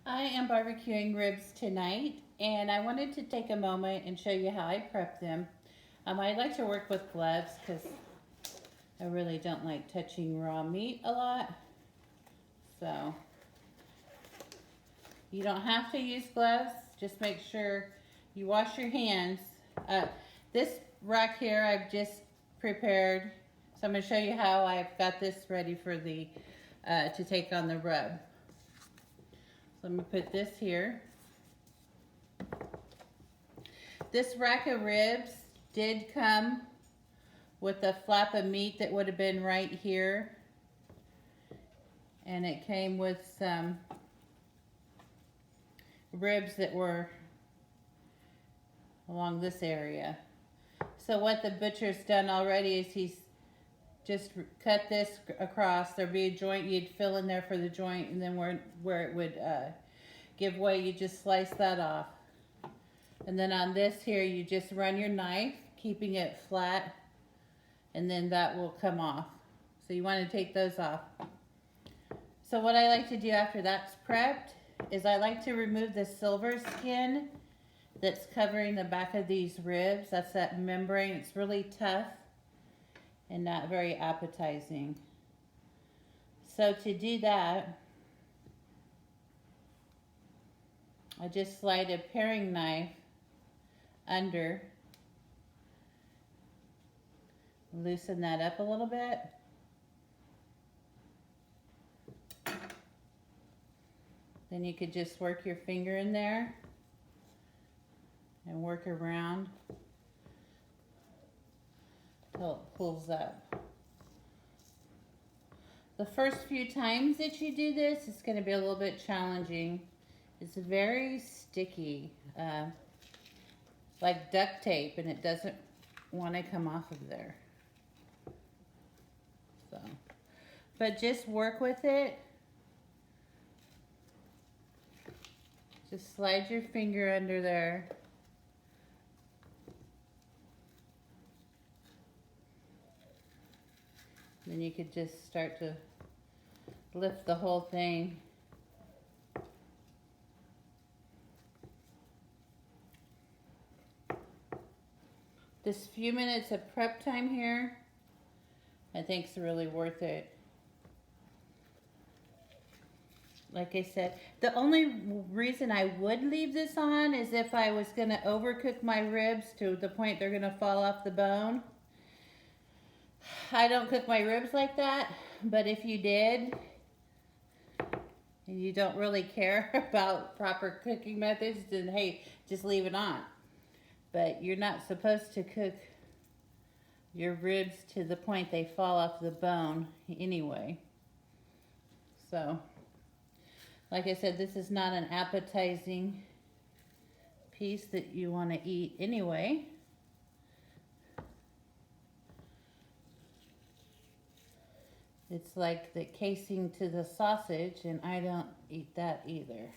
I am barbecuing ribs tonight, and I wanted to take a moment and show you how I prep them. I like to work with gloves because I really don't like touching raw meat a lot. So you don't have to use gloves. Just make sure you wash your hands. Uh, this rack here I've just prepared. So I'm going to show you how I've got this ready for the to take on the rub. So I'm going to put this here. This rack of ribs did come with a flap of meat that would have been right here. And it came with some ribs that were along this area. So what the butcher's done already is he's just cut this across. There'd be a joint you'd fill in there for the joint, and then where it would give way, you just slice that off. And then on this here, you just run your knife, keeping it flat, and then that will come off. So you want to take those off. So what I like to do after that's prepped is I like to remove the silver skin that's covering the back of these ribs. That's that membrane. It's really tough and not very appetizing. So to do that, I just slide a paring knife under, loosen that up a little bit. Then you could just work your finger in there and work around until it pulls up. The first few times that you do this, it's going to be a little bit challenging. It's very sticky, like duct tape, and it doesn't want to come off of there. So, but just work with it. Just slide your finger under there. Then you could just start to lift the whole thing. This few minutes of prep time here, I think is really worth it. Like I said, the only reason I would leave this on is if I was going to overcook my ribs to the point they're going to fall off the bone. I don't cook my ribs like that, but if you did, and you don't really care about proper cooking methods, then hey, just leave it on. But you're not supposed to cook your ribs to the point they fall off the bone anyway. So, like I said, this is not an appetizing piece that you want to eat anyway. It's like the casing to the sausage, and I don't eat that either.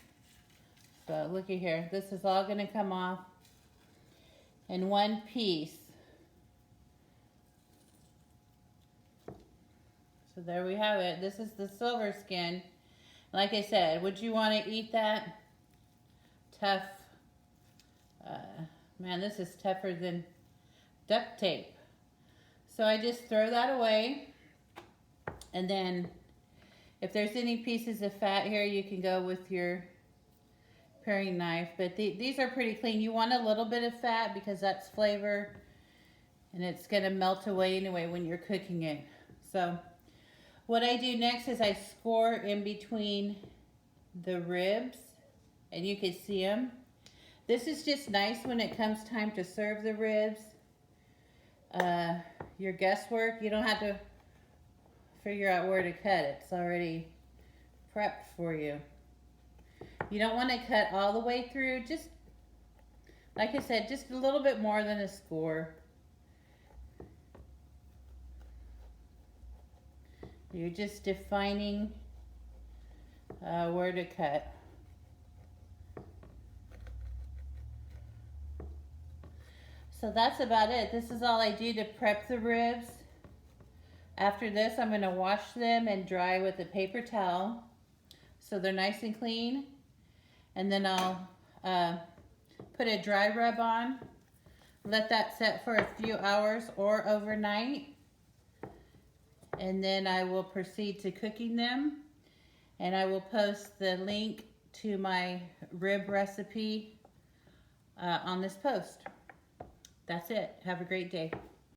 So looky here, this is all going to come off in one piece. So there we have it. This is the silver skin. Like I said, would you want to eat that? Tough. Man, this is tougher than duct tape. So I just throw that away. And then if there's any pieces of fat here, you can go with your paring knife. But these are pretty clean. You want a little bit of fat because that's flavor. And it's going to melt away anyway when you're cooking it. So what I do next is I score in between the ribs, and you can see them. This is just nice when it comes time to serve the ribs. Your guesswork, you don't have to figure out where to cut it. It's already prepped for you. You don't want to cut all the way through. Just, like I said, just a little bit more than a score. You're just defining where to cut. So that's about it. This is all I do to prep the ribs. After this, I'm going to wash them and dry with a paper towel so they're nice and clean. and then I'll put a dry rub on, let that set for a few hours or overnight, and then I will proceed to cooking them, and I will post the link to my rib recipe on this post. That's it. Have a great day.